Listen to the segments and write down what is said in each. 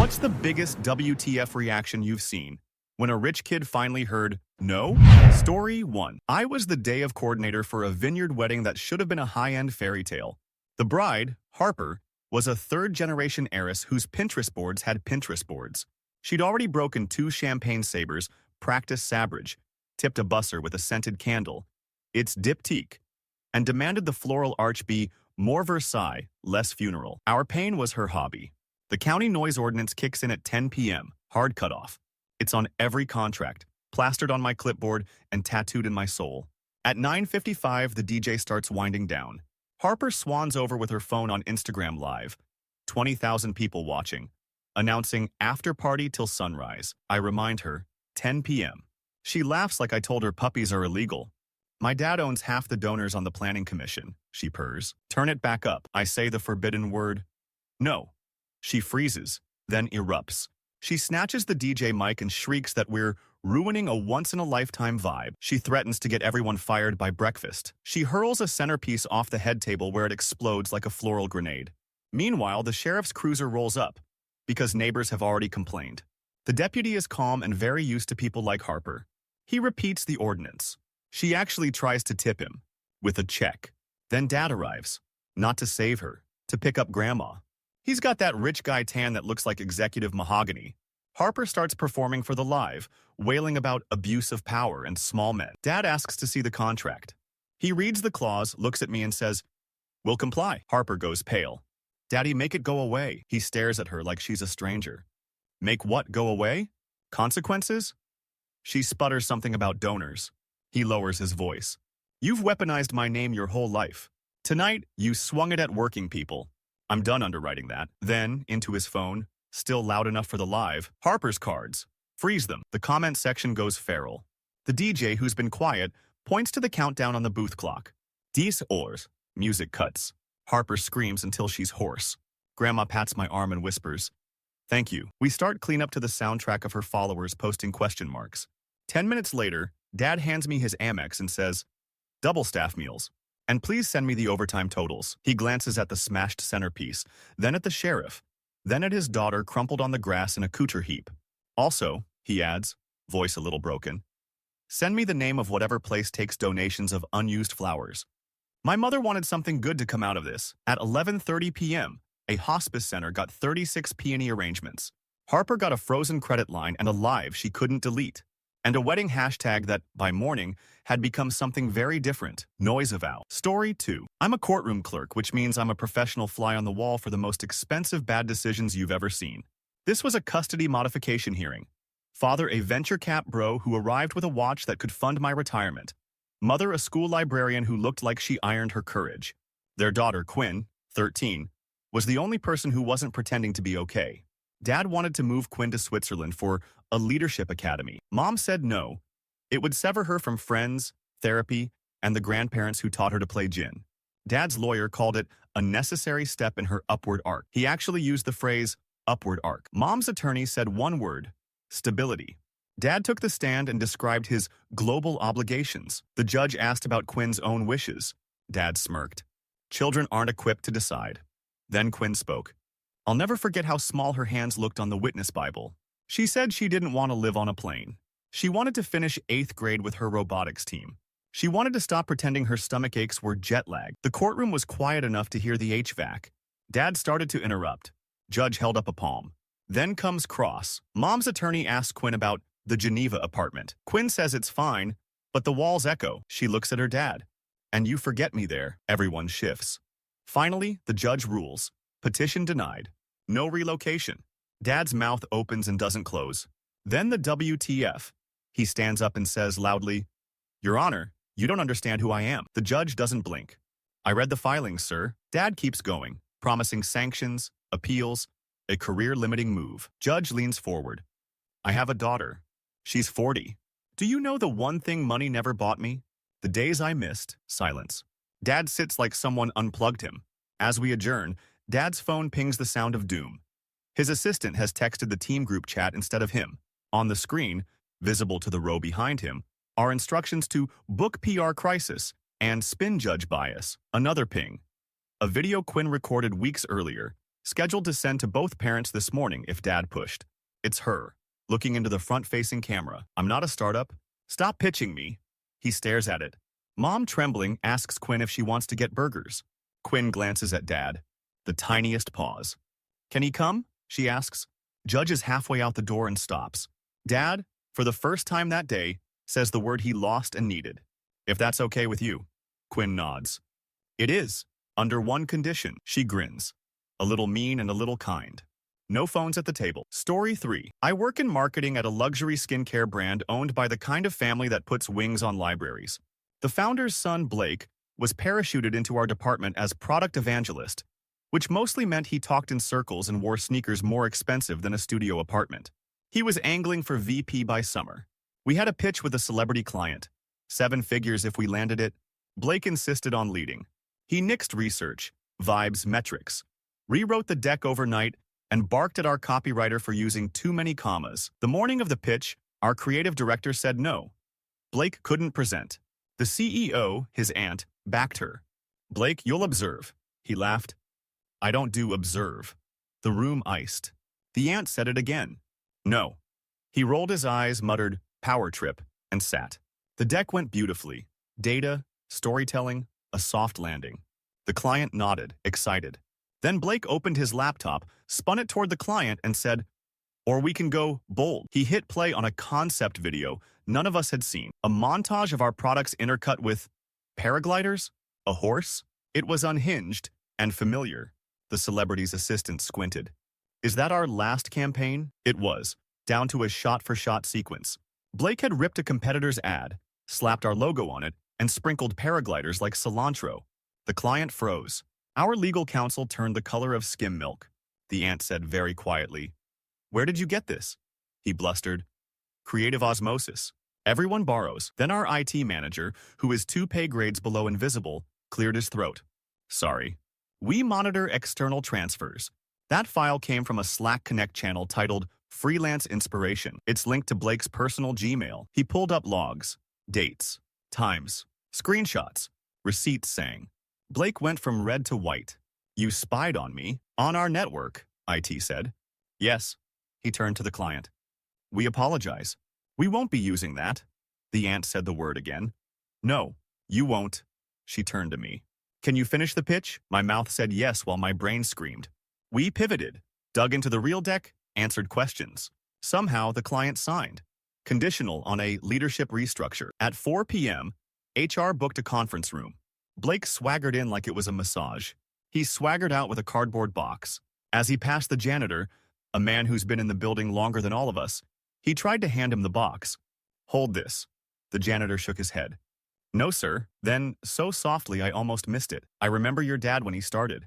What's the biggest WTF reaction you've seen when a rich kid finally heard no? Story 1. I was the day of coordinator for a vineyard wedding that should have been a high-end fairy tale. The bride, Harper, was a third-generation heiress whose Pinterest boards had Pinterest boards. She'd already broken 2 champagne sabers, practiced sabrage, tipped a busser with a scented candle, its diptyque, and demanded the floral arch be more Versailles, less funeral. Our pain was her hobby. The county noise ordinance kicks in at 10 p.m., hard cutoff. It's on every contract, plastered on my clipboard and tattooed in my soul. At 9:55, the DJ starts winding down. Harper swans over with her phone on Instagram Live. 20,000 people watching. Announcing after party till sunrise. I remind her, 10 p.m. She laughs like I told her puppies are illegal. My dad owns half the donors on the planning commission, she purrs. Turn it back up. I say the forbidden word. No. She freezes, then erupts. She snatches the DJ mic and shrieks that we're ruining a once-in-a-lifetime vibe. She threatens to get everyone fired by breakfast. She hurls a centerpiece off the head table where it explodes like a floral grenade. Meanwhile, the sheriff's cruiser rolls up, because neighbors have already complained. The deputy is calm and very used to people like Harper. He repeats the ordinance. She actually tries to tip him, with a check. Then Dad arrives, not to save her, to pick up Grandma. He's got that rich guy tan that looks like executive mahogany. Harper starts performing for the live, wailing about abuse of power and small men. Dad asks to see the contract. He reads the clause, looks at me and says, "We'll comply." Harper goes pale. "Daddy, make it go away." He stares at her like she's a stranger. Make what go away? Consequences? She sputters something about donors. He lowers his voice. "You've weaponized my name your whole life. Tonight, you swung it at working people. I'm done underwriting that." Then, into his phone, still loud enough for the live, Harper's cards. Freeze them. The comment section goes feral. The DJ, who's been quiet, points to the countdown on the booth clock. 10 hours. Music cuts. Harper screams until she's hoarse. Grandma pats my arm and whispers, "Thank you." We start cleanup to the soundtrack of her followers posting question marks. 10 minutes later, Dad hands me his Amex and says, "Double staff meals. And please send me the overtime totals." He glances at the smashed centerpiece, then at the sheriff, then at his daughter crumpled on the grass in a couture heap. "Also," he adds, voice a little broken, "send me the name of whatever place takes donations of unused flowers." My mother wanted something good to come out of this. At 11:30 p.m., a hospice center got 36 peony arrangements. Harper got a frozen credit line and a live she couldn't delete. And a wedding hashtag that, by morning, had become something very different. Noise avow. Story 2. I'm a courtroom clerk, which means I'm a professional fly on the wall for the most expensive bad decisions you've ever seen. This was a custody modification hearing. Father, a venture cap bro who arrived with a watch that could fund my retirement. Mother, a school librarian who looked like she ironed her courage. Their daughter, Quinn, 13, was the only person who wasn't pretending to be okay. Dad wanted to move Quinn to Switzerland for a leadership academy. Mom said no. It would sever her from friends, therapy, and the grandparents who taught her to play gin. Dad's lawyer called it a necessary step in her upward arc. He actually used the phrase upward arc. Mom's attorney said one word: stability. Dad took the stand and described his global obligations. The judge asked about Quinn's own wishes. Dad smirked. Children aren't equipped to decide. Then Quinn spoke. I'll never forget how small her hands looked on the witness Bible. She said she didn't want to live on a plane. She wanted to finish 8th grade with her robotics team. She wanted to stop pretending her stomach aches were jet lag. The courtroom was quiet enough to hear the HVAC. Dad started to interrupt. Judge held up a palm. Then comes cross. Mom's attorney asks Quinn about the Geneva apartment. Quinn says it's fine, but the walls echo. She looks at her dad. And you forget me there. Everyone shifts. Finally, the judge rules. Petition denied. No relocation. Dad's mouth opens and doesn't close. Then the WTF. He stands up and says loudly, Your Honor, you don't understand who I am. The judge doesn't blink. I read the filings, sir. Dad keeps going, promising sanctions, appeals, a career-limiting move. Judge leans forward. I have a daughter. She's 40. Do you know the one thing money never bought me? The days I missed. Silence. Dad sits like someone unplugged him. As we adjourn, Dad's phone pings the sound of doom. His assistant has texted the team group chat instead of him. On the screen, visible to the row behind him, are instructions to book PR crisis and spin judge bias. Another ping. A video Quinn recorded weeks earlier, Scheduled to send to both parents this morning if Dad pushed. It's her, looking into the front-facing camera. I'm not a startup. Stop pitching me. He stares at it. Mom, trembling, asks Quinn if she wants to get burgers. Quinn glances at Dad. The tiniest pause. Can he come? She asks. Judge is halfway out the door and stops. Dad, for the first time that day, says the word he lost and needed. If that's okay with you. Quinn nods. It is. Under one condition. She grins. A little mean and a little kind. No phones at the table. Story 3. I work in marketing at a luxury skincare brand owned by the kind of family that puts wings on libraries. The founder's son, Blake, was parachuted into our department as product evangelist, which mostly meant he talked in circles and wore sneakers more expensive than a studio apartment. He was angling for VP by summer. We had a pitch with a celebrity client. 7 figures if we landed it. Blake insisted on leading. He nixed research, vibes, metrics, rewrote the deck overnight, and barked at our copywriter for using too many commas. The morning of the pitch, our creative director said no. Blake couldn't present. The CEO, his aunt, backed her. Blake, you'll observe. He laughed. I don't do observe. The room iced. The aunt said it again. No. He rolled his eyes, muttered, power trip, and sat. The deck went beautifully. Data, storytelling, a soft landing. The client nodded, excited. Then Blake opened his laptop, spun it toward the client, and said, or we can go bold. He hit play on a concept video none of us had seen. A montage of our products intercut with paragliders? A horse? It was unhinged and familiar. The celebrity's assistant squinted. Is that our last campaign? It was, down to a shot-for-shot sequence. Blake had ripped a competitor's ad, slapped our logo on it, and sprinkled paragliders like cilantro. The client froze. Our legal counsel turned the color of skim milk. The aunt said very quietly, where did you get this? He blustered. Creative osmosis. Everyone borrows. Then our IT manager, who is 2 pay grades below invisible, cleared his throat. Sorry. We monitor external transfers. That file came from a Slack Connect channel titled Freelance Inspiration. It's linked to Blake's personal Gmail. He pulled up logs, dates, times, screenshots, receipts saying. Blake went from red to white. You spied on me? On our network, IT said. Yes. He turned to the client. We apologize. We won't be using that. The aunt said the word again. No, you won't. She turned to me. Can you finish the pitch? My mouth said yes while my brain screamed. We pivoted, dug into the real deck, answered questions. Somehow the client signed. Conditional on a leadership restructure. At 4 p.m., HR booked a conference room. Blake swaggered in like it was a massage. He swaggered out with a cardboard box. As he passed the janitor, a man who's been in the building longer than all of us, he tried to hand him the box. Hold this. The janitor shook his head. No, sir. Then, so softly I almost missed it. I remember your dad when he started.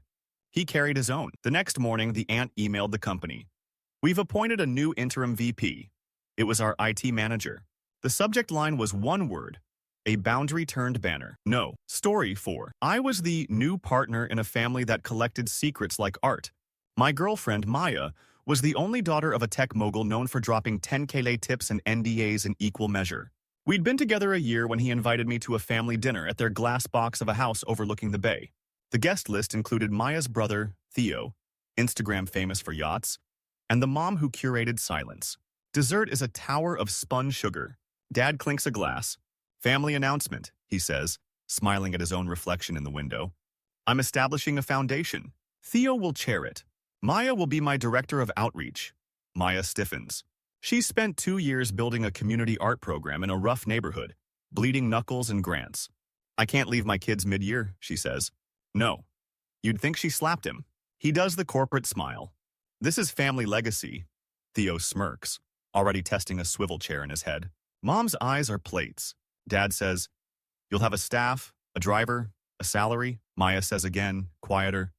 He carried his own. The next morning, the aunt emailed the company. We've appointed a new interim VP. It was our IT manager. The subject line was one word. A boundary-turned banner. No. Story 4. I was the new partner in a family that collected secrets like art. My girlfriend, Maya, was the only daughter of a tech mogul known for dropping 10K tips and NDAs in equal measure. We'd been together a year when he invited me to a family dinner at their glass box of a house overlooking the bay. The guest list included Maya's brother, Theo, Instagram famous for yachts, and the mom who curated silence. Dessert is a tower of spun sugar. Dad clinks a glass. Family announcement, he says, smiling at his own reflection in the window. I'm establishing a foundation. Theo will chair it. Maya will be my director of outreach. Maya stiffens. She spent 2 years building a community art program in a rough neighborhood, bleeding knuckles and grants. I can't leave my kids mid-year, she says. No. You'd think she slapped him. He does the corporate smile. This is family legacy. Theo smirks, already testing a swivel chair in his head. Mom's eyes are plates. Dad says, you'll have a staff, a driver, a salary. Maya says again, quieter.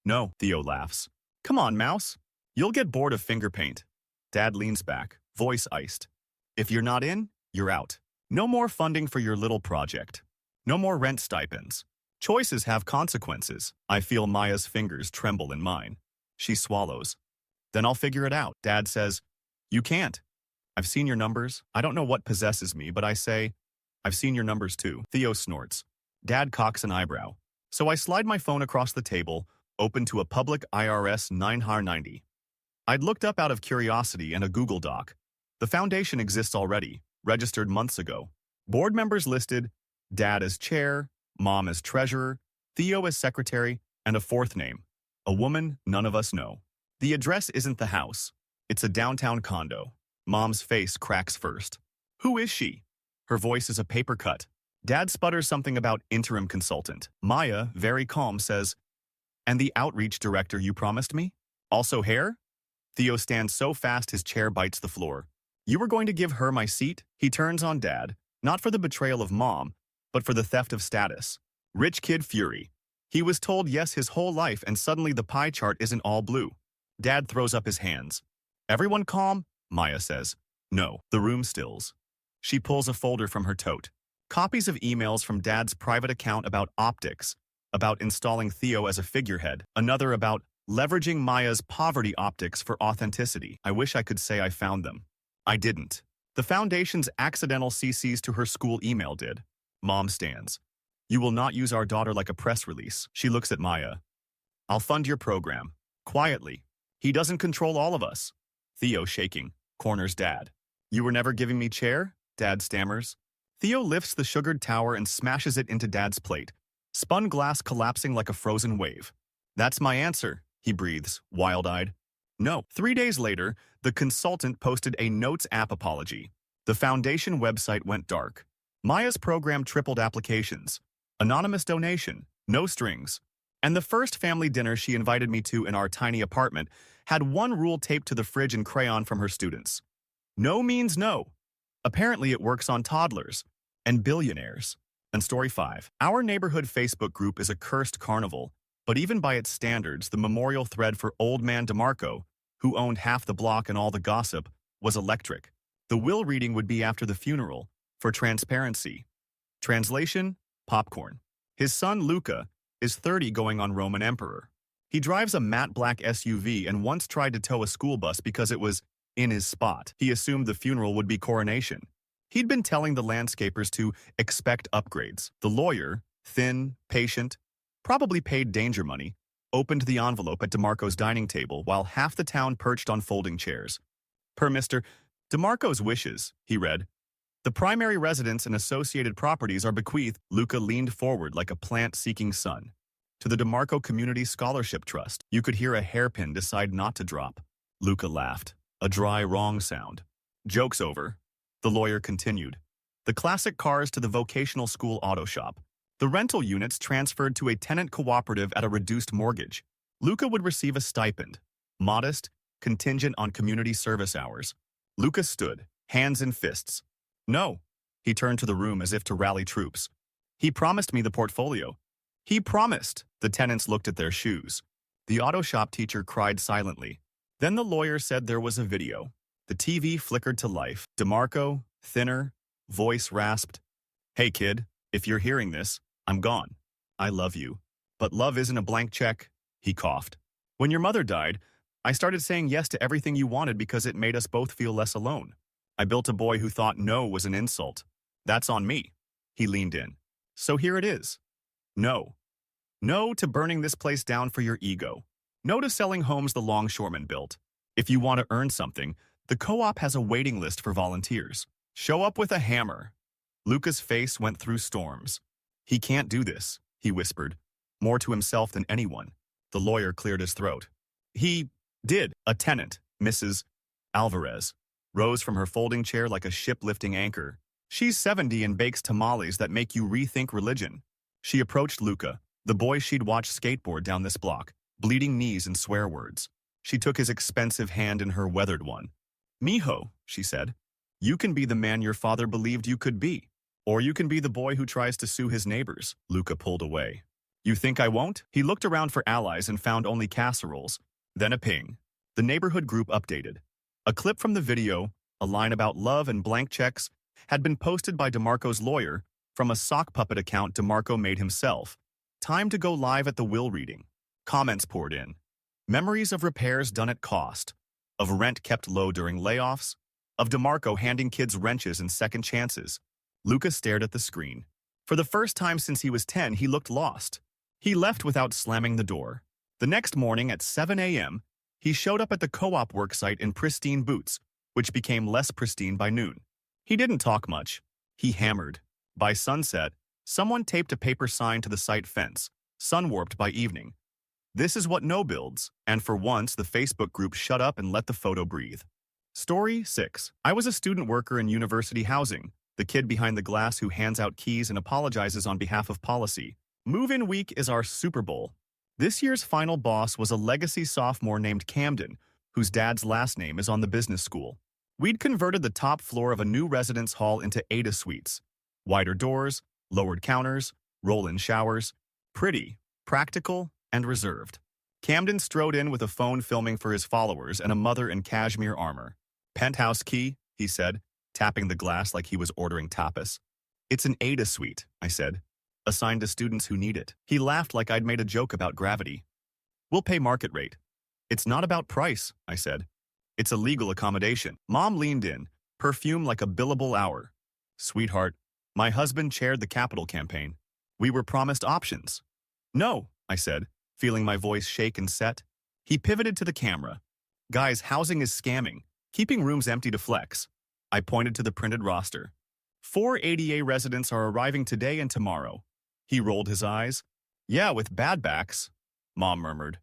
No, Theo laughs. Come on, Mouse. You'll get bored of finger paint. Dad leans back, voice iced. If you're not in, you're out. No more funding for your little project. No more rent stipends. Choices have consequences. I feel Maya's fingers tremble in mine. She swallows. Then I'll figure it out. Dad says, you can't. I've seen your numbers. I don't know what possesses me, but I say, I've seen your numbers too. Theo snorts. Dad cocks an eyebrow. So I slide my phone across the table, open to a public IRS 990. I'd looked up out of curiosity and a Google Doc. The foundation exists already, registered months ago. Board members listed, Dad as chair, Mom as treasurer, Theo as secretary, and a fourth name. A woman none of us know. The address isn't the house. It's a downtown condo. Mom's face cracks first. Who is she? Her voice is a paper cut. Dad sputters something about interim consultant. Maya, very calm, says, "And the outreach director you promised me? Also hair?" Theo stands so fast his chair bites the floor. "You were going to give her my seat?" He turns on Dad, not for the betrayal of Mom, but for the theft of status. Rich kid fury. He was told yes his whole life and suddenly the pie chart isn't all blue. Dad throws up his hands. "Everyone calm?" Maya says. No, the room stills. She pulls a folder from her tote. Copies of emails from Dad's private account about optics, about installing Theo as a figurehead, another about leveraging Maya's poverty optics for authenticity. I wish I could say I found them. I didn't. The foundation's accidental CCs to her school email did. Mom stands. "You will not use our daughter like a press release." She looks at Maya. "I'll fund your program." Quietly. "He doesn't control all of us." Theo, shaking, corners Dad. "You were never giving me chair?" Dad stammers. Theo lifts the sugared tower and smashes it into Dad's plate, spun glass collapsing like a frozen wave. "That's my answer," he breathes, wild-eyed. No. 3 days later, the consultant posted a Notes app apology. The foundation website went dark. Maya's program tripled applications. Anonymous donation, no strings. And the first family dinner she invited me to in our tiny apartment had one rule taped to the fridge in crayon from her students. No means no. Apparently it works on toddlers and billionaires. And story 5. Our neighborhood Facebook group is a cursed carnival, but even by its standards, the memorial thread for Old Man DeMarco, who owned half the block and all the gossip, was electric. The will reading would be after the funeral, for transparency. Translation: popcorn. His son, Luca, is 30 going on Roman Emperor. He drives a matte black SUV and once tried to tow a school bus because it was in his spot. He assumed the funeral would be coronation. He'd been telling the landscapers to expect upgrades. The lawyer, thin, patient, probably paid danger money, opened the envelope at DeMarco's dining table while half the town perched on folding chairs. Per Mr. DeMarco's wishes, he read, the primary residence and associated properties are bequeathed. Luca leaned forward like a plant-seeking son. To the DeMarco Community Scholarship Trust. You could hear a hairpin decide not to drop. Luca laughed. A dry, wrong sound. Joke's over. The lawyer continued. The classic cars to the vocational school auto shop. The rental units transferred to a tenant cooperative at a reduced mortgage. Luca would receive a stipend. Modest, contingent on community service hours. Luca stood, hands in fists. No. He turned to the room as if to rally troops. He promised me the portfolio. He promised. The tenants looked at their shoes. The auto shop teacher cried silently. Then the lawyer said there was a video. The TV flickered to life. DeMarco, thinner, voice rasped. Hey kid, if you're hearing this, I'm gone. I love you. But love isn't a blank check. He coughed. When your mother died, I started saying yes to everything you wanted because it made us both feel less alone. I built a boy who thought no was an insult. That's on me. He leaned in. So here it is. No. No to burning this place down for your ego. No to selling homes the longshoremen built. If you want to earn something, the co-op has a waiting list for volunteers. Show up with a hammer. Luca's face went through storms. He can't do this, he whispered, more to himself than anyone. The lawyer cleared his throat. He did. A tenant, Mrs. Alvarez, rose from her folding chair like a ship-lifting anchor. She's 70 and bakes tamales that make you rethink religion. She approached Luca, the boy she'd watched skateboard down this block, bleeding knees and swear words. She took his expensive hand in her weathered one. Mijo, she said, you can be the man your father believed you could be. Or you can be the boy who tries to sue his neighbors. Luca pulled away. You think I won't? He looked around for allies and found only casseroles. Then a ping. The neighborhood group updated. A clip from the video, a line about love and blank checks, had been posted by DeMarco's lawyer from a sock puppet account DeMarco made himself. Time to go live at the will reading. Comments poured in. Memories of repairs done at cost, of rent kept low during layoffs, of DeMarco handing kids wrenches and second chances. Luca stared at the screen. For the first time since he was 10, he looked lost. He left without slamming the door. The next morning at 7 a.m., he showed up at the co-op worksite in pristine boots, which became less pristine by noon. He didn't talk much. He hammered. By sunset, someone taped a paper sign to the site fence, sun-warped by evening. This is what No builds, and for once the Facebook group shut up and let the photo breathe. Story 6. I was a student worker in university housing, the kid behind the glass who hands out keys and apologizes on behalf of policy. Move-in week is our Super Bowl. This year's final boss was a legacy sophomore named Camden, whose dad's last name is on the business school. We'd converted the top floor of a new residence hall into Ada suites. Wider doors, lowered counters, roll-in showers. Pretty, practical, and reserved. Camden strode in with a phone filming for his followers and a mother in cashmere armor. "Penthouse key," he said, tapping the glass like he was ordering tapas. "It's an Ada suite," I said, "assigned to students who need it." He laughed like I'd made a joke about gravity. "We'll pay market rate." "It's not about price," I said. "It's a legal accommodation." Mom leaned in, perfume like a billable hour. "Sweetheart, my husband chaired the capital campaign. We were promised options." "No," I said, feeling my voice shake and set. He pivoted to the camera. "Guys, housing is scamming, keeping rooms empty to flex." I pointed to the printed roster. 4 ADA residents are arriving today and tomorrow. He rolled his eyes. "Yeah, with bad backs," Mom murmured.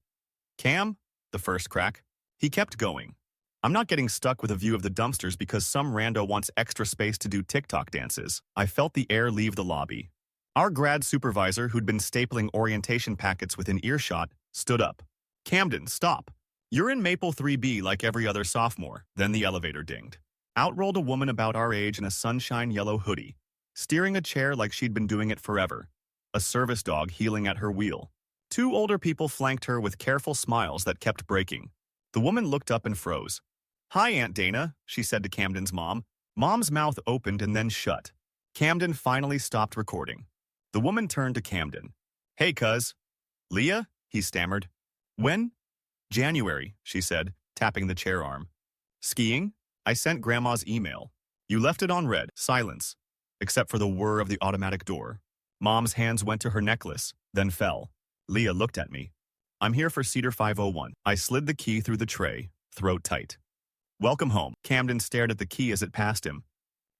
"Cam?" The first crack. He kept going. "I'm not getting stuck with a view of the dumpsters because some rando wants extra space to do TikTok dances." I felt the air leave the lobby. Our grad supervisor, who'd been stapling orientation packets within earshot, stood up. "Camden, stop. You're in Maple 3B like every other sophomore." Then the elevator dinged. Out rolled a woman about our age in a sunshine yellow hoodie, steering a chair like she'd been doing it forever, a service dog heeling at her wheel. 2 older people flanked her with careful smiles that kept breaking. The woman looked up and froze. "Hi, Aunt Dana," she said to Camden's mom. Mom's mouth opened and then shut. Camden finally stopped recording. The woman turned to Camden. "Hey, cuz." "Leah?" he stammered. "When?" "January," she said, tapping the chair arm. "Skiing?" "I sent Grandma's email." "You left it on red." Silence, except for the whir of the automatic door. Mom's hands went to her necklace, then fell. Leah looked at me. "I'm here for Cedar 501. I slid the key through the tray, throat tight. "Welcome home." Camden stared at the key as it passed him.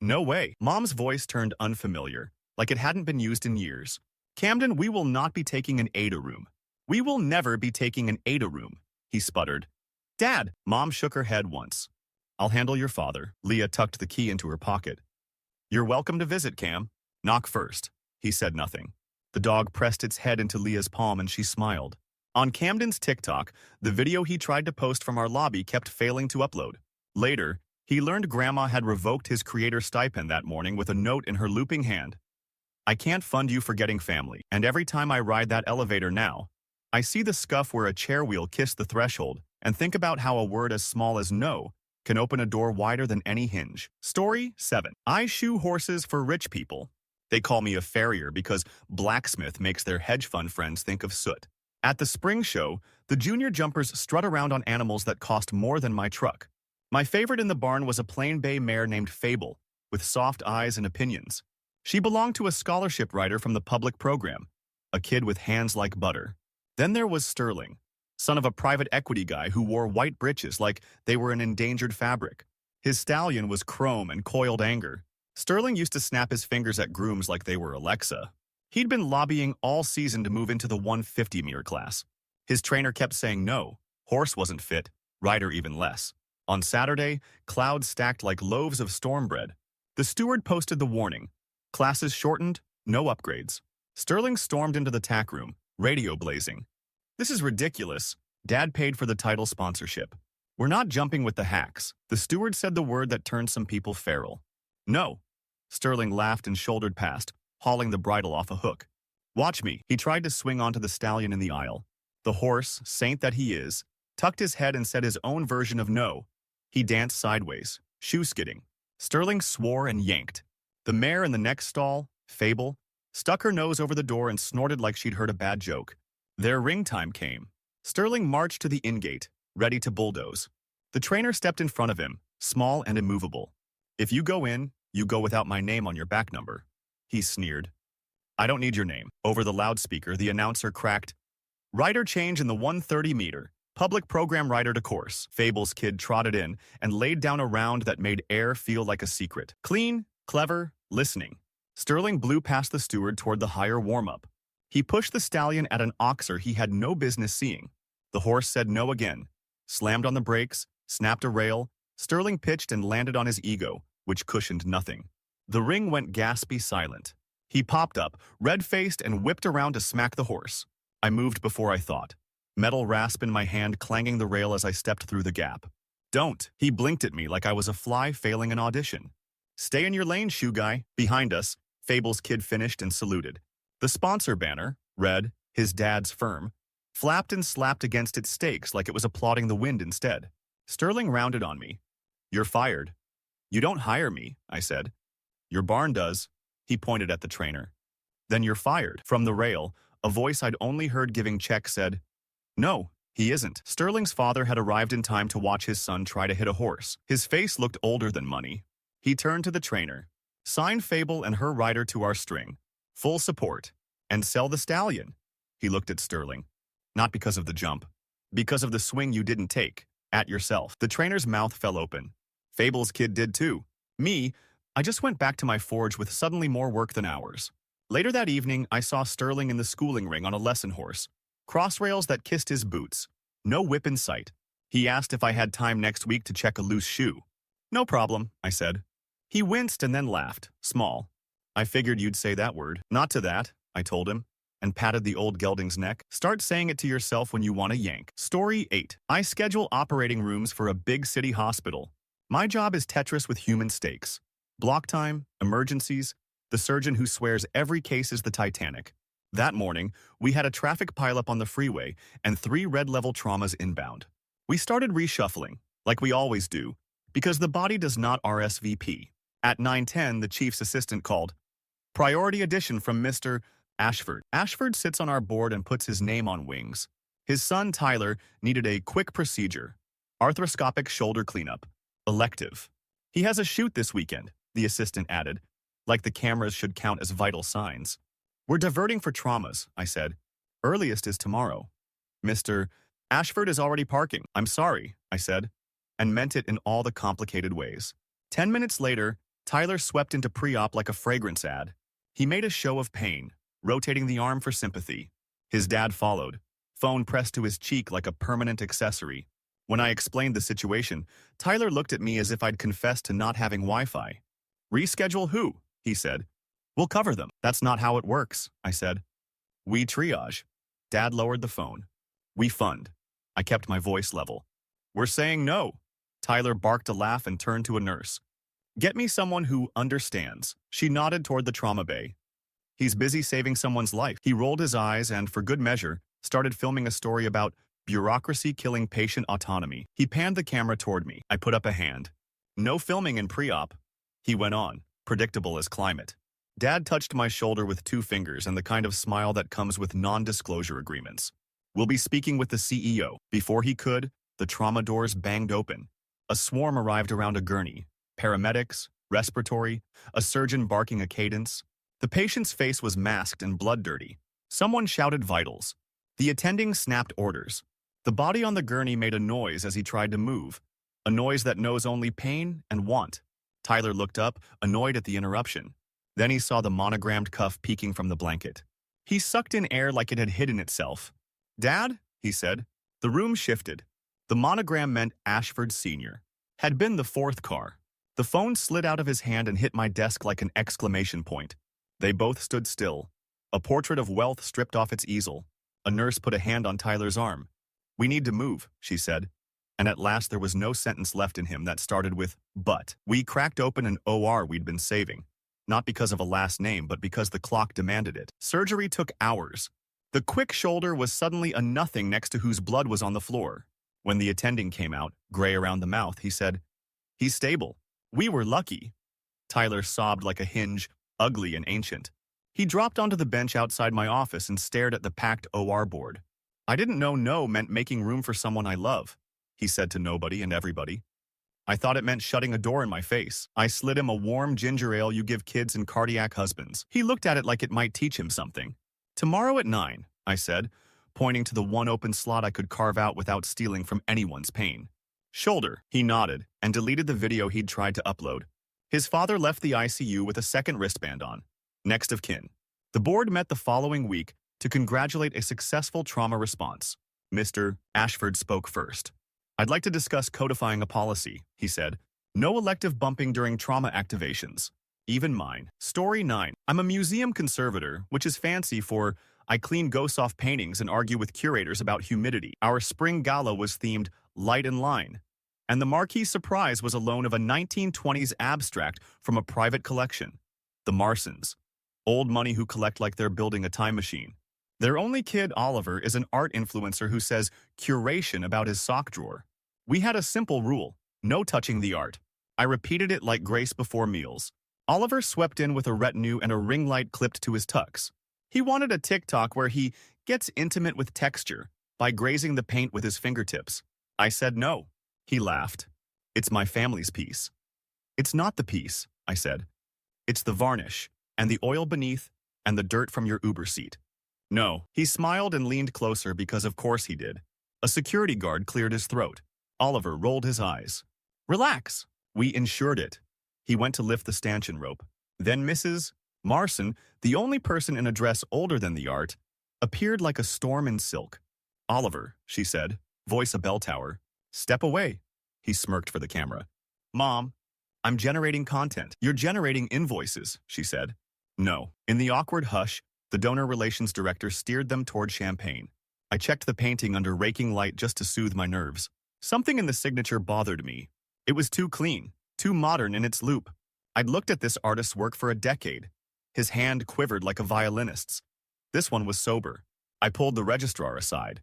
"No way." Mom's voice turned unfamiliar, like it hadn't been used in years. "Camden, we will not be taking an Ada room. We will never be taking an Ada room," he sputtered. "Dad!" Mom shook her head once. "I'll handle your father." Leah tucked the key into her pocket. "You're welcome to visit, Cam. Knock first." He said nothing. The dog pressed its head into Leah's palm and she smiled. On Camden's TikTok, the video he tried to post from our lobby kept failing to upload. Later, he learned Grandma had revoked his creator stipend that morning with a note in her looping hand. "I can't fund you for getting family, and every time I ride that elevator now, I see the scuff where a chair wheel kissed the threshold and think about how a word as small as no can open a door wider than any hinge." Story 7. I shoe horses for rich people. They call me a farrier because blacksmith makes their hedge fund friends think of soot. At the spring show, the junior jumpers strut around on animals that cost more than my truck. My favorite in the barn was a plain bay mare named Fable, with soft eyes and opinions. She belonged to a scholarship writer from the public program, a kid with hands like butter. Then there was Sterling, son of a private equity guy who wore white breeches like they were an endangered fabric. His stallion was chrome and coiled anger. Sterling used to snap his fingers at grooms like they were Alexa. He'd been lobbying all season to move into the 150-meter class. His trainer kept saying no, horse wasn't fit, rider even less. On Saturday, clouds stacked like loaves of storm bread. The steward posted the warning. Classes shortened, no upgrades. Sterling stormed into the tack room, radio blazing. "This is ridiculous. Dad paid for the title sponsorship. We're not jumping with the hacks." The steward said the word that turned some people feral. "No." Sterling laughed and shouldered past, hauling the bridle off a hook. "Watch me." He tried to swing onto the stallion in the aisle. The horse, saint that he is, tucked his head and said his own version of no. He danced sideways, shoe skidding. Sterling swore and yanked. The mare in the next stall, Fable, stuck her nose over the door and snorted like she'd heard a bad joke. Their ring time came. Sterling marched to the in-gate, ready to bulldoze. The trainer stepped in front of him, small and immovable. "If you go in, you go without my name on your back number." He sneered. "I don't need your name." Over the loudspeaker, the announcer cracked, Rider change in the 130-meter. Public program rider to course. Fable's kid trotted in and laid down a round that made air feel like a secret. Clean, clever, listening. Sterling blew past the steward toward the higher warm-up. He pushed the stallion at an oxer he had no business seeing. The horse said no again, slammed on the brakes, snapped a rail. Sterling pitched and landed on his ego, which cushioned nothing. The ring went gaspy silent. He popped up, red-faced, and whipped around to smack the horse. I moved before I thought. Metal rasp in my hand clanging the rail as I stepped through the gap. Don't! He blinked at me like I was a fly failing an audition. Stay in your lane, shoe guy. Behind us, Fable's kid finished and saluted. The sponsor banner, red, his dad's firm, flapped and slapped against its stakes like it was applauding the wind instead. Sterling rounded on me. You're fired. You don't hire me, I said. Your barn does. He pointed at the trainer. Then you're fired. From the rail, a voice I'd only heard giving checks said, No, he isn't. Sterling's father had arrived in time to watch his son try to hit a horse. His face looked older than money. He turned to the trainer. Sign Fable and her rider to our string. Full support. And sell the stallion. He looked at Sterling. Not because of the jump. Because of the swing you didn't take. At yourself. The trainer's mouth fell open. Fable's kid did too. Me, I just went back to my forge with suddenly more work than hours. Later that evening, I saw Sterling in the schooling ring on a lesson horse. Cross rails that kissed his boots. No whip in sight. He asked if I had time next week to check a loose shoe. No problem, I said. He winced and then laughed, small. I figured you'd say that word. Not to that, I told him, and patted the old gelding's neck. Start saying it to yourself when you want to yank. Story 8. I schedule operating rooms for a big city hospital. My job is Tetris with human stakes. Block time, emergencies, the surgeon who swears every case is the Titanic. That morning, we had a traffic pileup on the freeway and 3 red-level traumas inbound. We started reshuffling, like we always do, because the body does not RSVP. At 9:10, the chief's assistant called. Priority addition from Mr. Ashford. Ashford sits on our board and puts his name on wings. His son, Tyler, needed a quick procedure. Arthroscopic shoulder cleanup. Elective. He has a shoot this weekend, the assistant added, like the cameras should count as vital signs. We're diverting for traumas, I said. Earliest is tomorrow. Mr. Ashford is already parking. I'm sorry, I said, and meant it in all the complicated ways. 10 minutes later, Tyler swept into pre-op like a fragrance ad. He made a show of pain, rotating the arm for sympathy. His dad followed, phone pressed to his cheek like a permanent accessory. When I explained the situation, Tyler looked at me as if I'd confessed to not having Wi-Fi. Reschedule who? He said. We'll cover them. That's not how it works, I said. We triage. Dad lowered the phone. We fund. I kept my voice level. We're saying no. Tyler barked a laugh and turned to a nurse. Get me someone who understands. She nodded toward the trauma bay. He's busy saving someone's life. He rolled his eyes and, for good measure, started filming a story about bureaucracy killing patient autonomy. He panned the camera toward me. I put up a hand. No filming in pre-op. He went on, predictable as climate. Dad touched my shoulder with 2 fingers and the kind of smile that comes with non-disclosure agreements. We'll be speaking with the CEO. Before he could, the trauma doors banged open. A swarm arrived around a gurney. Paramedics, respiratory, a surgeon barking a cadence. The patient's face was masked and blood-dirty. Someone shouted vitals. The attending snapped orders. The body on the gurney made a noise as he tried to move, a noise that knows only pain and want. Tyler looked up, annoyed at the interruption. Then he saw the monogrammed cuff peeking from the blanket. He sucked in air like it had hidden itself. Dad, he said. The room shifted. The monogram meant Ashford Sr. Had been the 4th car. The phone slid out of his hand and hit my desk like an exclamation point. They both stood still. A portrait of wealth stripped off its easel. A nurse put a hand on Tyler's arm. We need to move, she said. And at last there was no sentence left in him that started with, but. We cracked open an OR we'd been saving. Not because of a last name, but because the clock demanded it. Surgery took hours. The quick shoulder was suddenly a nothing next to whose blood was on the floor. When the attending came out, gray around the mouth, he said, He's stable. We were lucky. Tyler sobbed like a hinge, ugly and ancient. He dropped onto the bench outside my office and stared at the packed OR board. I didn't know no meant making room for someone I love, he said to nobody and everybody. I thought it meant shutting a door in my face. I slid him a warm ginger ale you give kids and cardiac husbands. He looked at it like it might teach him something. Tomorrow at 9, I said. pointing to the one open slot I could carve out without stealing from anyone's pain. Shoulder, he nodded, and deleted the video he'd tried to upload. His father left the ICU with a second wristband on. Next of kin. The board met the following week to congratulate a successful trauma response. Mr. Ashford spoke first. "I'd like to discuss codifying a policy," he said. "No elective bumping during trauma activations. Even mine." Story 9. I'm a museum conservator, which is fancy for I clean ghosts off paintings and argue with curators about humidity. Our spring gala was themed Light and Line, and the marquee surprise was a loan of a 1920s abstract from a private collection. The Marsons. Old money who collect like they're building a time machine. Their only kid, Oliver, is an art influencer who says curation about his sock drawer. We had a simple rule: no touching the art. I repeated it like grace before meals. Oliver swept in with a retinue and a ring light clipped to his tux. He wanted a TikTok where he gets intimate with texture by grazing the paint with his fingertips. I said no. He laughed. "It's my family's piece." "It's not the piece," I said. "It's the varnish, and the oil beneath, and the dirt from your Uber seat." "No." He smiled and leaned closer because of course he did. A security guard cleared his throat. Oliver rolled his eyes. "Relax. We insured it." He went to lift the stanchion rope. Then Mrs. Marson, the only person in a dress older than the art, appeared like a storm in silk. "Oliver," she said, voice a bell tower. "Step away." He smirked for the camera. "Mom, I'm generating content." "You're generating invoices," she said. "No." In the awkward hush, the donor relations director steered them toward champagne. I checked the painting under raking light just to soothe my nerves. Something in the signature bothered me. It was too clean, too modern in its loop. I'd looked at this artist's work for a decade. His hand quivered like a violinist's. This one was sober. I pulled the registrar aside.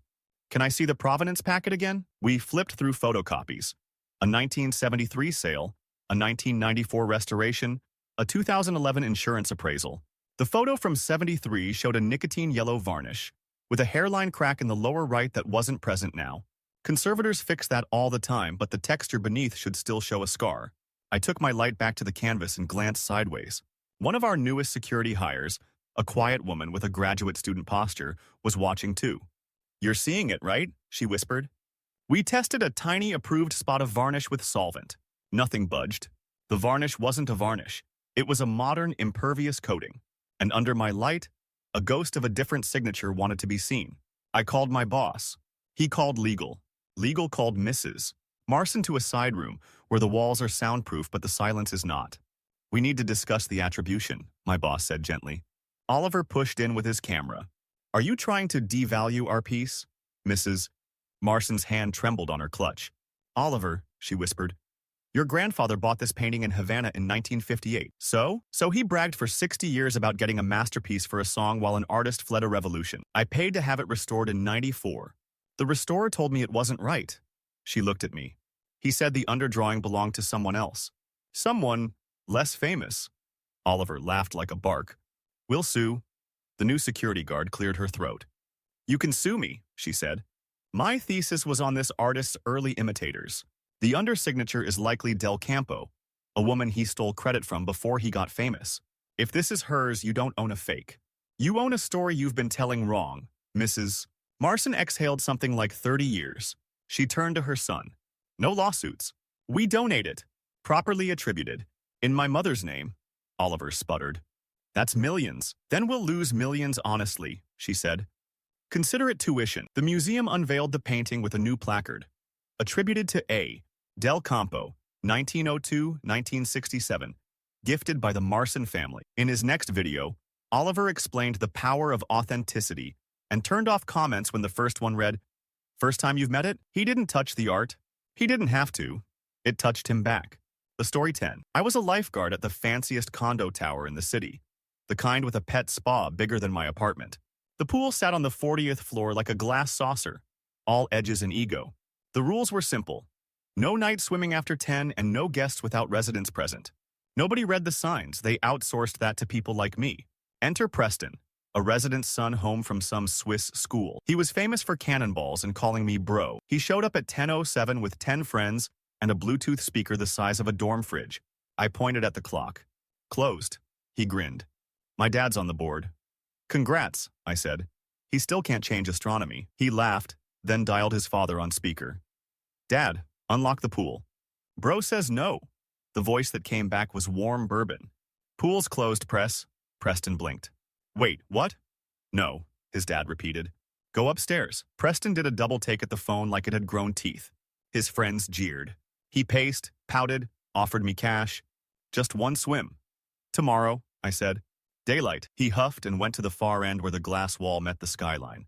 "Can I see the provenance packet again?" We flipped through photocopies. A 1973 sale, a 1994 restoration, a 2011 insurance appraisal. The photo from '73 showed a nicotine yellow varnish, with a hairline crack in the lower right that wasn't present now. Conservators fix that all the time, but the texture beneath should still show a scar. I took my light back to the canvas and glanced sideways. One of our newest security hires, a quiet woman with a graduate student posture, was watching too. "You're seeing it, right?" she whispered. We tested a tiny approved spot of varnish with solvent. Nothing budged. The varnish wasn't a varnish. It was a modern, impervious coating. And under my light, a ghost of a different signature wanted to be seen. I called my boss. He called legal. Legal called Mrs. Marson to a side room where the walls are soundproof but the silence is not. "We need to discuss the attribution," my boss said gently. Oliver pushed in with his camera. "Are you trying to devalue our piece?" Mrs. Marson's hand trembled on her clutch. "Oliver," she whispered, "your grandfather bought this painting in Havana in 1958. So he bragged for 60 years about getting a masterpiece for a song while an artist fled a revolution. I paid to have it restored in '94. The restorer told me it wasn't right." She looked at me. "He said the underdrawing belonged to someone else. Someone less famous." Oliver laughed like a bark. "We'll sue." The new security guard cleared her throat. "You can sue me," she said. "My thesis was on this artist's early imitators. The undersignature is likely Del Campo, a woman he stole credit from before he got famous. If this is hers, you don't own a fake. You own a story you've been telling wrong, Mrs. Marson exhaled something like 30 years. She turned to her son. "No lawsuits. We donate it. Properly attributed. In my mother's name." Oliver sputtered. "That's millions. Then we'll lose millions honestly," she said. "Consider it tuition." The museum unveiled the painting with a new placard. Attributed to A. Del Campo, 1902-1967. Gifted by the Marson family. In his next video, Oliver explained the power of authenticity and turned off comments when the first one read, "First time you've met it?" He didn't touch the art. He didn't have to. It touched him back. The story 10. I was a lifeguard at the fanciest condo tower in the city. The kind with a pet spa bigger than my apartment. The pool sat on the 40th floor like a glass saucer. All edges and ego. The rules were simple. No night swimming after 10 and no guests without residents present. Nobody read the signs. They outsourced that to people like me. Enter Preston, a resident's son home from some Swiss school. He was famous for cannonballs and calling me bro. He showed up at 10:07 with 10 friends and a Bluetooth speaker the size of a dorm fridge. I pointed at the clock. "Closed." He grinned. "My dad's on the board." "Congrats," I said. He still can't change astronomy. He laughed, then dialed his father on speaker. Dad, unlock the pool. Bro says no. The voice that came back was warm bourbon. Pool's closed, Press. Preston blinked. Wait, what? No, his dad repeated. Go upstairs. Preston did a double take at the phone like it had grown teeth. His friends jeered. He paced, pouted, offered me cash. Just one swim. Tomorrow, I said. Daylight. He huffed and went to the far end where the glass wall met the skyline.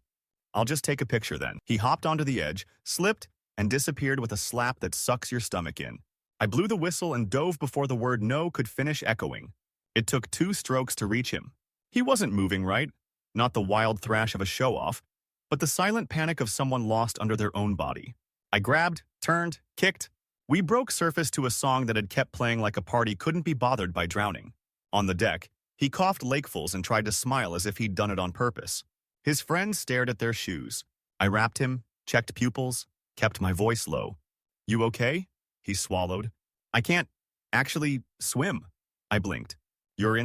I'll just take a picture then. He hopped onto the edge, slipped, and disappeared with a slap that sucks your stomach in. I blew the whistle and dove before the word no could finish echoing. It took 2 strokes to reach him. He wasn't moving right, not the wild thrash of a show-off, but the silent panic of someone lost under their own body. I grabbed, turned, kicked. We broke surface to a song that had kept playing like a party couldn't be bothered by drowning. On the deck, he coughed lakefuls and tried to smile as if he'd done it on purpose. His friends stared at their shoes. I wrapped him, checked pupils, kept my voice low. You okay? He swallowed. I can't actually swim. I blinked. You're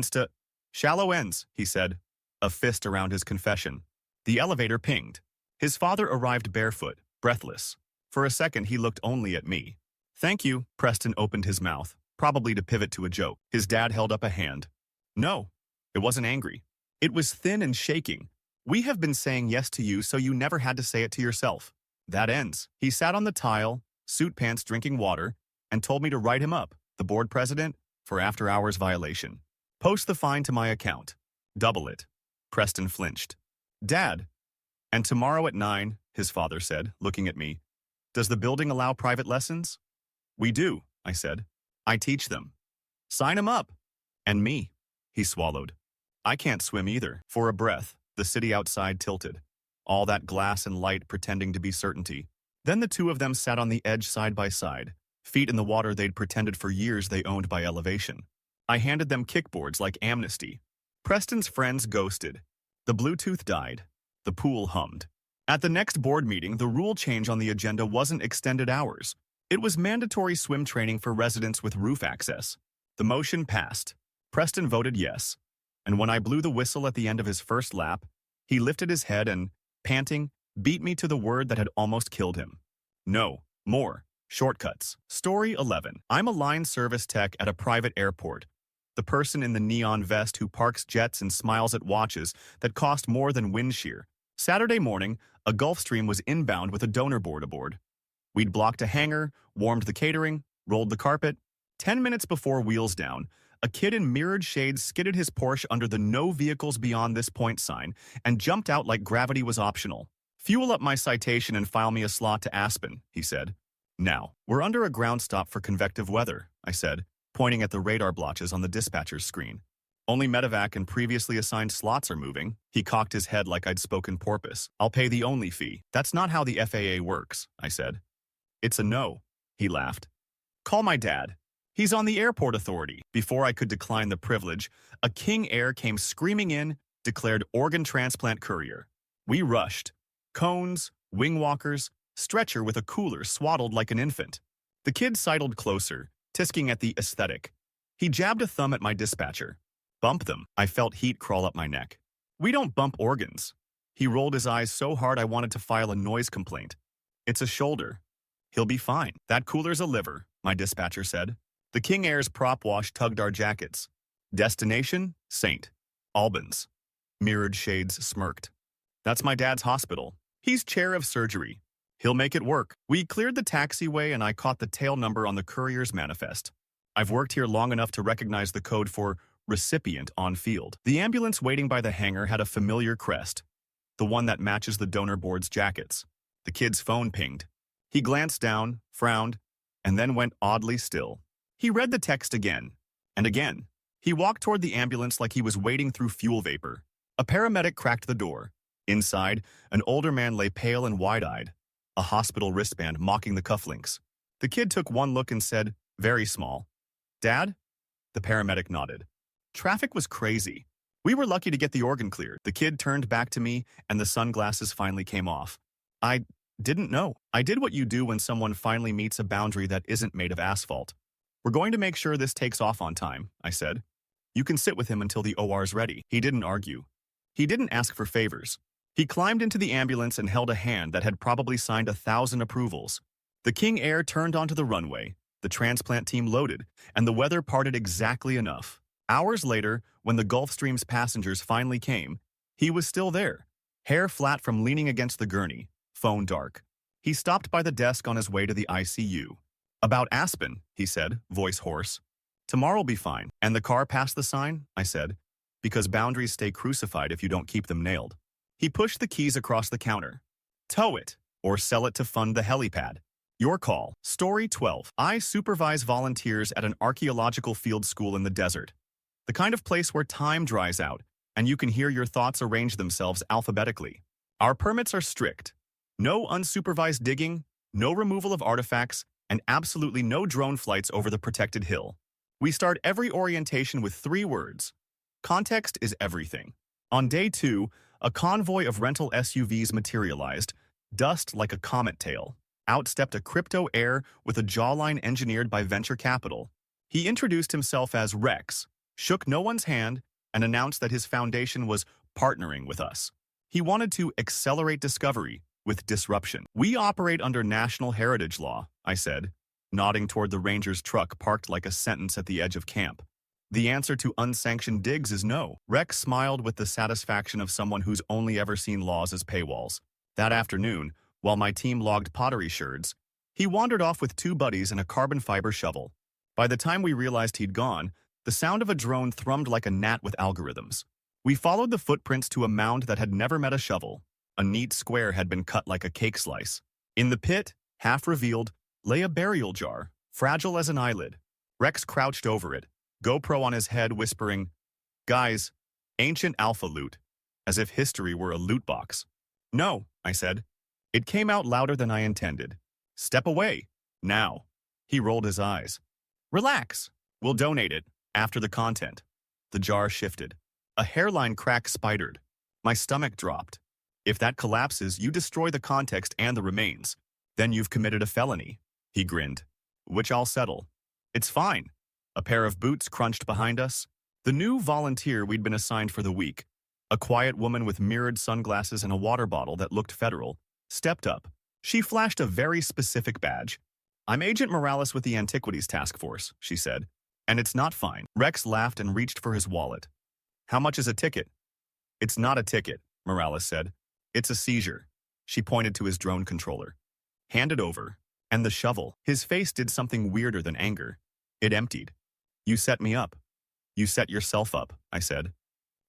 shallow ends, he said, a fist around his confession. The elevator pinged. His father arrived barefoot, breathless. For a second, he looked only at me. Thank you, Preston opened his mouth, probably to pivot to a joke. His dad held up a hand. No, it wasn't angry. It was thin and shaking. We have been saying yes to you so you never had to say it to yourself. That ends. He sat on the tile, suit pants drinking water, and told me to write him up, the board president, for after-hours violation. Post the fine to my account. Double it. Preston flinched. Dad. And tomorrow at 9, his father said, looking at me. Does the building allow private lessons? We do, I said. I teach them. Sign him up. And me. He swallowed. I can't swim either. For a breath, the city outside tilted. All that glass and light pretending to be certainty. Then the two of them sat on the edge side by side, feet in the water they'd pretended for years they owned by elevation. I handed them kickboards like amnesty. Preston's friends ghosted. The Bluetooth died. The pool hummed. At the next board meeting, the rule change on the agenda wasn't extended hours. It was mandatory swim training for residents with roof access. The motion passed. Preston voted yes. And when I blew the whistle at the end of his first lap, he lifted his head and, panting, beat me to the word that had almost killed him. No, more. Shortcuts. Story 11. I'm a line service tech at a private airport. The person in the neon vest who parks jets and smiles at watches that cost more than wind shear. Saturday morning, a Gulfstream was inbound with a donor board aboard. We'd blocked a hangar, warmed the catering, rolled the carpet. 10 minutes before wheels down, a kid in mirrored shades skidded his Porsche under the "No vehicles beyond this point" sign and jumped out like gravity was optional. Fuel up my citation and file me a slot to Aspen, he said. Now, we're under a ground stop for convective weather, I said, pointing at the radar blotches on the dispatcher's screen. Only medevac and previously assigned slots are moving. He cocked his head like I'd spoken porpoise. I'll pay the only fee. That's not how the FAA works, I said. It's a no, he laughed. Call my dad. He's on the airport authority. Before I could decline the privilege, a King Air came screaming in, declared organ transplant courier. We rushed. Cones, wing walkers, stretcher with a cooler swaddled like an infant. The kid sidled closer, tisking at the aesthetic. He jabbed a thumb at my dispatcher. Bump them. I felt heat crawl up my neck. We don't bump organs. He rolled his eyes so hard I wanted to file a noise complaint. It's a shoulder. He'll be fine. That cooler's a liver, my dispatcher said. The King Air's prop wash tugged our jackets. Destination? St. Albans. Mirrored shades smirked. That's my dad's hospital. He's chair of surgery. He'll make it work. We cleared the taxiway and I caught the tail number on the courier's manifest. I've worked here long enough to recognize the code for recipient on field. The ambulance waiting by the hangar had a familiar crest, the one that matches the donor board's jackets. The kid's phone pinged. He glanced down, frowned, and then went oddly still. He read the text again, and again. He walked toward the ambulance like he was wading through fuel vapor. A paramedic cracked the door. Inside, an older man lay pale and wide-eyed, a hospital wristband mocking the cufflinks. The kid took one look and said, very small, Dad? The paramedic nodded. Traffic was crazy. We were lucky to get the organ cleared. The kid turned back to me, and the sunglasses finally came off. I didn't know. I did what you do when someone finally meets a boundary that isn't made of asphalt. We're going to make sure this takes off on time, I said. You can sit with him until the OR's ready. He didn't argue. He didn't ask for favors. He climbed into the ambulance and held a hand that had probably signed 1,000 approvals. The King Air turned onto the runway, the transplant team loaded, and the weather parted exactly enough. Hours later, when the Gulfstream's passengers finally came, he was still there, hair flat from leaning against the gurney, phone dark. He stopped by the desk on his way to the ICU. "About Aspen," he said, voice hoarse. "Tomorrow'll be fine." "And the car past the sign?" I said. "Because boundaries stay crucified if you don't keep them nailed." He pushed the keys across the counter. "Tow it, or sell it to fund the helipad. Your call." Story 12. I supervise volunteers at an archaeological field school in the desert. The kind of place where time dries out, and you can hear your thoughts arrange themselves alphabetically. Our permits are strict. No unsupervised digging, no removal of artifacts, and absolutely no drone flights over the protected hill. We start every orientation with 3 words. Context is everything. On day 2, a convoy of rental SUVs materialized, dust like a comet tail. Out stepped a crypto heir with a jawline engineered by venture capital. He introduced himself as Rex, shook no one's hand, and announced that his foundation was partnering with us. He wanted to accelerate discovery with disruption. "We operate under national heritage law," I said, nodding toward the ranger's truck parked like a sentence at the edge of camp. "The answer to unsanctioned digs is no." Rex smiled with the satisfaction of someone who's only ever seen laws as paywalls. That afternoon, while my team logged pottery sherds, he wandered off with 2 buddies and a carbon fiber shovel. By the time we realized he'd gone, the sound of a drone thrummed like a gnat with algorithms. We followed the footprints to a mound that had never met a shovel. A neat square had been cut like a cake slice. In the pit, half revealed, lay a burial jar, fragile as an eyelid. Rex crouched over it, GoPro on his head, whispering, "Guys, ancient alpha loot," as if history were a loot box. "No," I said. It came out louder than I intended. "Step away. Now." He rolled his eyes. "Relax. We'll donate it after the content." The jar shifted. A hairline crack spidered. My stomach dropped. "If that collapses, you destroy the context and the remains. Then you've committed a felony." He grinned. "Which I'll settle." "It's fine." A pair of boots crunched behind us. The new volunteer we'd been assigned for the week, a quiet woman with mirrored sunglasses and a water bottle that looked federal, stepped up. She flashed a very specific badge. "I'm Agent Morales with the Antiquities Task Force," she said. "And it's not fine." Rex laughed and reached for his wallet. "How much is a ticket?" "It's not a ticket," Morales said. "It's a seizure." She pointed to his drone controller. "Hand it over." And the shovel. His face did something weirder than anger. It emptied. "You set me up." "You set yourself up," I said.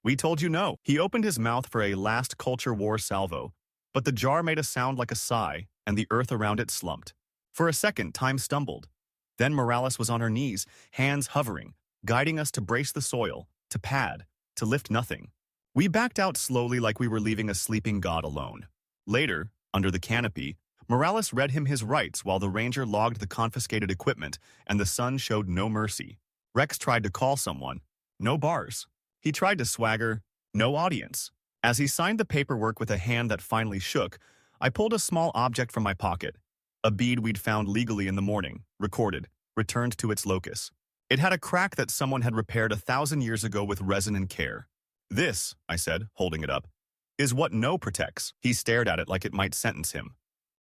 "We told you no." He opened his mouth for a last culture war salvo, but the jar made a sound like a sigh, and the earth around it slumped. For a second, time stumbled. Then Morales was on her knees, hands hovering, guiding us to brace the soil, to pad, to lift nothing. We backed out slowly like we were leaving a sleeping god alone. Later, under the canopy, Morales read him his rights while the ranger logged the confiscated equipment, and the sun showed no mercy. Rex tried to call someone. No bars. He tried to swagger. No audience. As he signed the paperwork with a hand that finally shook, I pulled a small object from my pocket. A bead we'd found legally in the morning, recorded, returned to its locus. It had a crack that someone had repaired 1,000 years ago with resin and care. "This," I said, holding it up, "is what no protects." He stared at it like it might sentence him.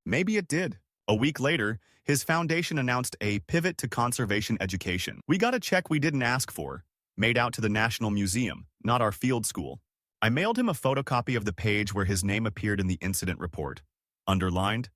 Maybe it did. A week later, his foundation announced a pivot to conservation education. We got a check we didn't ask for, made out to the National Museum, not our field school. I mailed him a photocopy of the page where his name appeared in the incident report. Underlined,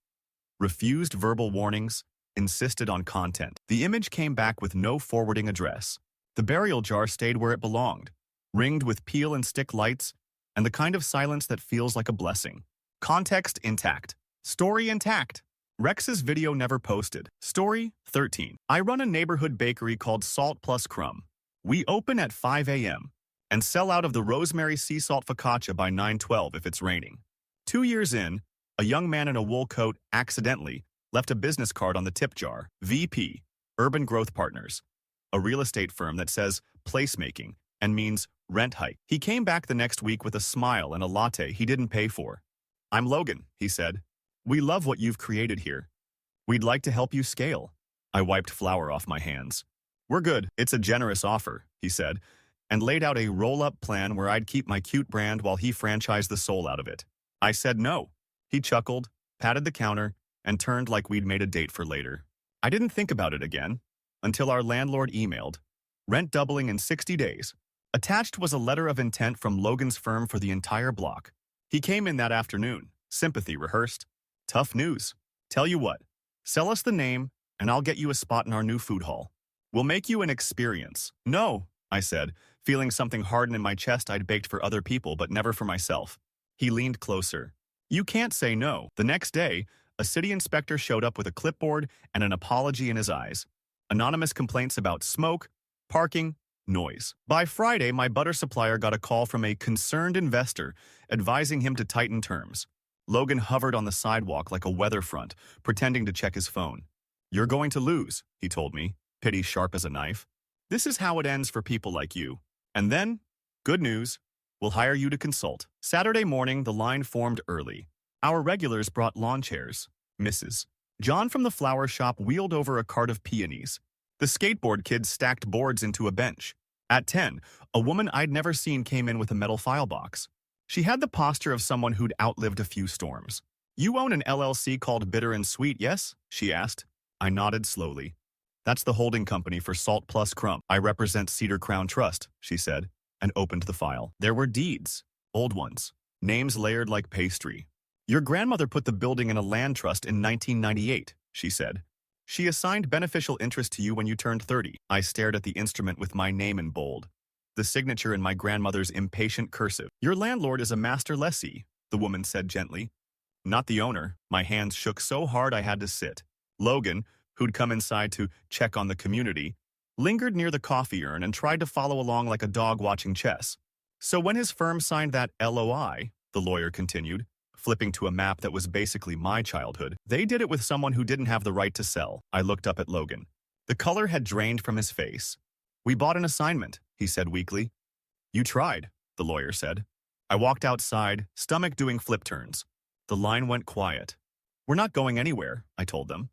refused verbal warnings, insisted on content. The image came back with no forwarding address. The burial jar stayed where it belonged, ringed with peel and stick lights, and the kind of silence that feels like a blessing. Context intact. Story intact. Rex's video never posted. Story 13. I run a neighborhood bakery called Salt Plus Crumb. We open at 5 a.m. and sell out of the rosemary sea salt focaccia by 9:12 if it's raining. 2 years in, a young man in a wool coat accidentally left a business card on the tip jar. VP, Urban Growth Partners, a real estate firm that says placemaking and means rent hike. He came back the next week with a smile and a latte he didn't pay for. "I'm Logan," he said. "We love what you've created here. We'd like to help you scale." I wiped flour off my hands. "We're good. It's a generous offer," he said, and laid out a roll-up plan where I'd keep my cute brand while he franchised the soul out of it. I said no. He chuckled, patted the counter, and turned like we'd made a date for later. I didn't think about it again until our landlord emailed. Rent doubling in 60 days. Attached was a letter of intent from Logan's firm for the entire block. He came in that afternoon, sympathy rehearsed. Tough news. Tell you what, sell us the name, and I'll get you a spot in our new food hall. We'll make you an experience. No, I said, feeling something harden in my chest I'd baked for other people but never for myself. He leaned closer. You can't say no. The next day, a city inspector showed up with a clipboard and an apology in his eyes. Anonymous complaints about smoke, parking, noise. By Friday, my butter supplier got a call from a concerned investor advising him to tighten terms. Logan hovered on the sidewalk like a weather front, pretending to check his phone. You're going to lose, he told me, pity sharp as a knife. This is how it ends for people like you. And then, good news, we'll hire you to consult. Saturday morning, the line formed early. Our regulars brought lawn chairs. Mrs. John from the flower shop wheeled over a cart of peonies. The skateboard kids stacked boards into a bench. At 10, a woman I'd never seen came in with a metal file box. She had the posture of someone who'd outlived a few storms. You own an LLC called Bitter and Sweet, yes? She asked. I nodded slowly. That's the holding company for Salt Plus Crumb. I represent Cedar Crown Trust, she said, and opened the file. There were deeds, old ones, names layered like pastry. Your grandmother put the building in a land trust in 1998, she said. She assigned beneficial interest to you when you turned 30. I stared at the instrument with my name in bold. The signature in my grandmother's impatient cursive. Your landlord is a master lessee, the woman said gently. Not the owner. My hands shook so hard I had to sit. Logan, who'd come inside to check on the community, lingered near the coffee urn and tried to follow along like a dog watching chess. So when his firm signed that LOI, the lawyer continued, flipping to a map that was basically my childhood, they did it with someone who didn't have the right to sell. I looked up at Logan. The color had drained from his face. We bought an assignment, he said weakly. You tried, the lawyer said. I walked outside, stomach doing flip turns. The line went quiet. We're not going anywhere, I told them.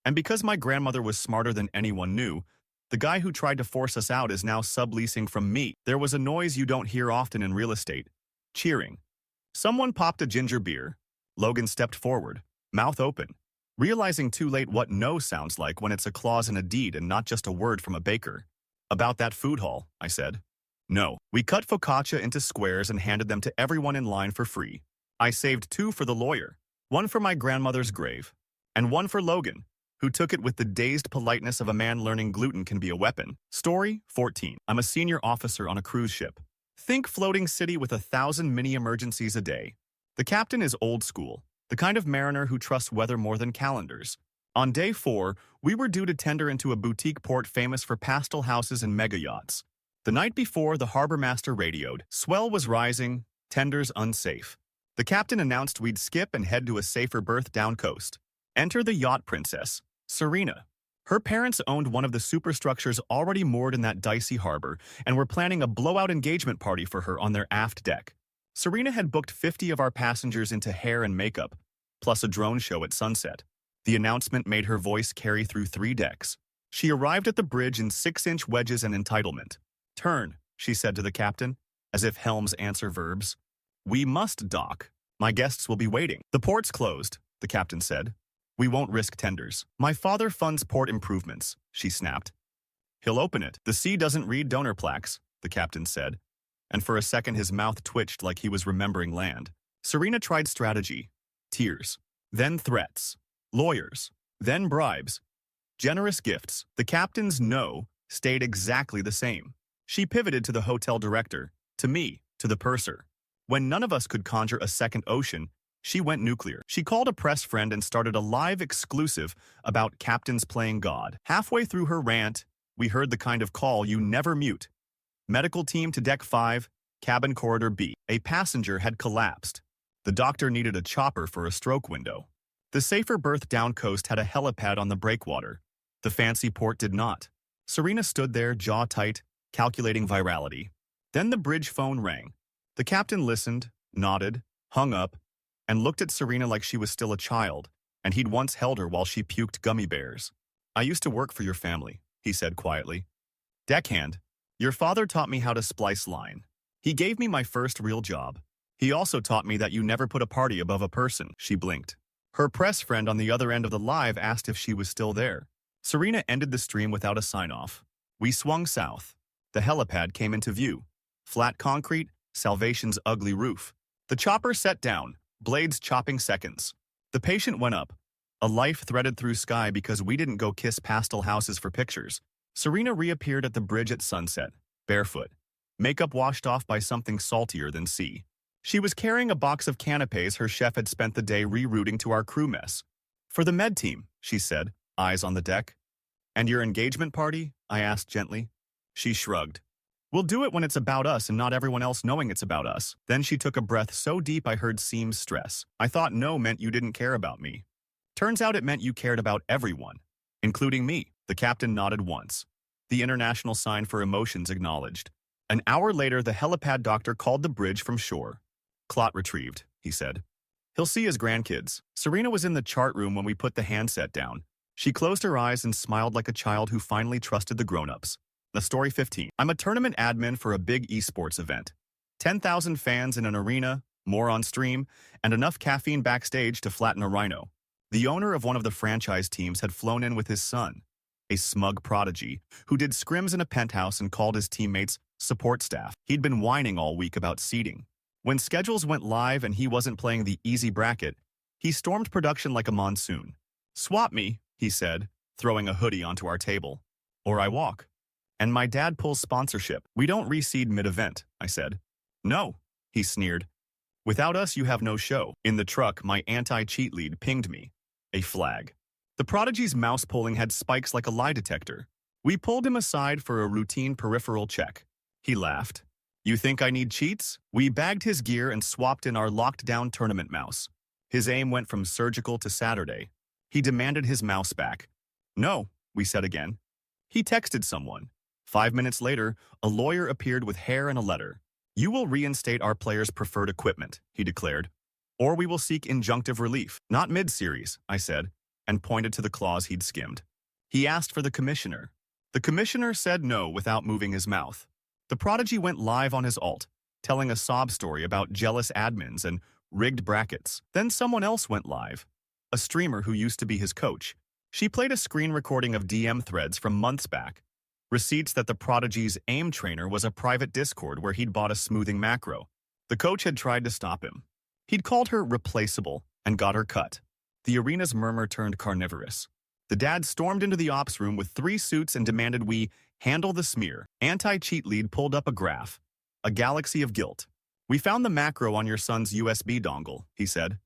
And because my grandmother was smarter than anyone knew, the guy who tried to force us out is now subleasing from me. There was a noise you don't hear often in real estate. Cheering. Someone popped a ginger beer. Logan stepped forward, mouth open, realizing too late what no sounds like when it's a clause in a deed and not just a word from a baker. About that food hall, I said. No. We cut focaccia into squares and handed them to everyone in line for free. I saved 2 for the lawyer, 1 for my grandmother's grave, and 1 for Logan, who took it with the dazed politeness of a man learning gluten can be a weapon. Story 14. I'm a senior officer on a cruise ship. Think floating city with 1,000 mini-emergencies a day. The captain is old school, the kind of mariner who trusts weather more than calendars. On day 4, we were due to tender into a boutique port famous for pastel houses and mega yachts. The night before, the harbor master radioed. Swell was rising, tenders unsafe. The captain announced we'd skip and head to a safer berth down coast. Enter the yacht princess, Serena. Her parents owned one of the superstructures already moored in that dicey harbor and were planning a blowout engagement party for her on their aft deck. Serena had booked 50 of our passengers into hair and makeup, plus a drone show at sunset. The announcement made her voice carry through 3 decks. She arrived at the bridge in 6-inch wedges and entitlement. Turn, she said to the captain, as if helms answer verbs. We must dock. My guests will be waiting. The port's closed, the captain said. We won't risk tenders. My father funds port improvements, she snapped. He'll open it. The sea doesn't read donor plaques, the captain said, and for a second his mouth twitched like he was remembering land. Serena tried strategy, tears, then threats, lawyers, then bribes, generous gifts. The captain's no stayed exactly the same. She pivoted to the hotel director, to me, to the purser. When none of us could conjure a second ocean, she went nuclear. She called a press friend and started a live exclusive about captains playing God. Halfway through her rant, we heard the kind of call you never mute. Medical team to deck 5, cabin corridor B. A passenger had collapsed. The doctor needed a chopper for a stroke window. The safer berth down coast had a helipad on the breakwater. The fancy port did not. Serena stood there, jaw tight, calculating virality. Then the bridge phone rang. The captain listened, nodded, hung up, and looked at Serena like she was still a child, and he'd once held her while she puked gummy bears. I used to work for your family, he said quietly. Deckhand, your father taught me how to splice line. He gave me my first real job. He also taught me that you never put a party above a person. She blinked. Her press friend on the other end of the live asked if she was still there. Serena ended the stream without a sign-off. We swung south. The helipad came into view. Flat concrete, Salvation's ugly roof. The chopper set down, blades chopping seconds. The patient went up. A life threaded through sky because we didn't go kiss pastel houses for pictures. Serena reappeared at the bridge at sunset, barefoot. Makeup washed off by something saltier than sea. She was carrying a box of canapes her chef had spent the day rerouting to our crew mess. For the med team, she said, eyes on the deck. And your engagement party? I asked gently. She shrugged. We'll do it when it's about us and not everyone else knowing it's about us. Then she took a breath so deep I heard seams stress. I thought no meant you didn't care about me. Turns out it meant you cared about everyone, including me. The captain nodded once. The international sign for emotions acknowledged. An hour later, the helipad doctor called the bridge from shore. Clot retrieved, he said. He'll see his grandkids. Serena was in the chart room when we put the handset down. She closed her eyes and smiled like a child who finally trusted the grown-ups. The story 15. I'm a tournament admin for a big esports event. 10,000 fans in an arena, more on stream, and enough caffeine backstage to flatten a rhino. The owner of one of the franchise teams had flown in with his son, a smug prodigy, who did scrims in a penthouse and called his teammates support staff. He'd been whining all week about seating. When schedules went live and he wasn't playing the easy bracket, he stormed production like a monsoon. Swap me, he said, throwing a hoodie onto our table. Or I walk. And my dad pulls sponsorship. We don't reseed mid-event, I said. No, he sneered. Without us, you have no show. In the truck, my anti-cheat lead pinged me. A flag. The prodigy's mouse pulling had spikes like a lie detector. We pulled him aside for a routine peripheral check. He laughed. You think I need cheats? We bagged his gear and swapped in our locked-down tournament mouse. His aim went from surgical to Saturday. He demanded his mouse back. No, we said again. He texted someone. 5 minutes later, a lawyer appeared with hair and a letter. You will reinstate our players' preferred equipment, he declared. Or we will seek injunctive relief. Not mid-series, I said, and pointed to the clause he'd skimmed. He asked for the commissioner. The commissioner said no without moving his mouth. The prodigy went live on his alt, telling a sob story about jealous admins and rigged brackets. Then someone else went live, a streamer who used to be his coach. She played a screen recording of DM threads from months back, receipts that the prodigy's aim trainer was a private Discord where he'd bought a smoothing macro. The coach had tried to stop him. He'd called her replaceable and got her cut. The arena's murmur turned carnivorous. The dad stormed into the ops room with 3 suits and demanded we handle the smear. Anti-cheat lead pulled up a graph. A galaxy of guilt. We found the macro on your son's USB dongle, he said.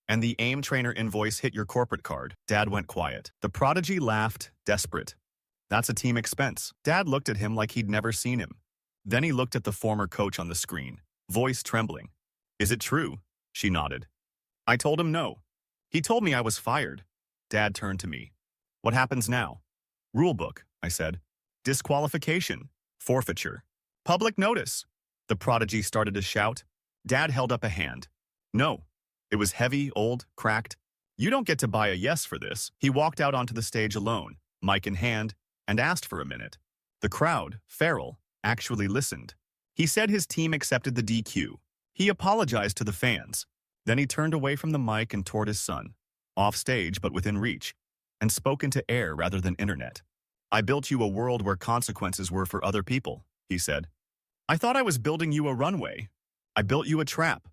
And the aim trainer invoice hit your corporate card. Dad went quiet. The prodigy laughed, desperate. That's a team expense. Dad looked at him like he'd never seen him. Then he looked at the former coach on the screen, voice trembling. Is it true? She nodded. I told him no. He told me I was fired. Dad turned to me. What happens now? Rulebook, I said. Disqualification. Forfeiture. Public notice. The prodigy started to shout. Dad held up a hand. No. It was heavy, old, cracked. You don't get to buy a yes for this. He walked out onto the stage alone, mic in hand, and asked for a minute. The crowd, feral, actually listened. He said his team accepted the DQ. He apologized to the fans. Then he turned away from the mic and toward his son, off stage but within reach, and spoke into air rather than internet. I built you a world where consequences were for other people, he said. I thought I was building you a runway. I built you a trap.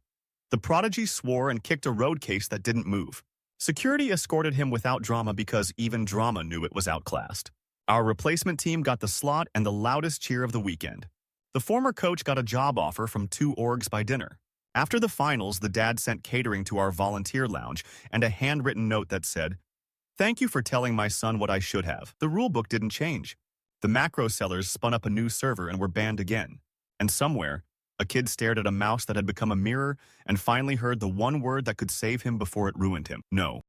The prodigy swore and kicked a road case that didn't move. Security escorted him without drama because even drama knew it was outclassed. Our replacement team got the slot and the loudest cheer of the weekend. The former coach got a job offer from 2 orgs by dinner. After the finals, the dad sent catering to our volunteer lounge and a handwritten note that said, "Thank you for telling my son what I should have." The rulebook didn't change. The macro sellers spun up a new server and were banned again. And somewhere, a kid stared at a mouse that had become a mirror and finally heard the one word that could save him before it ruined him. No.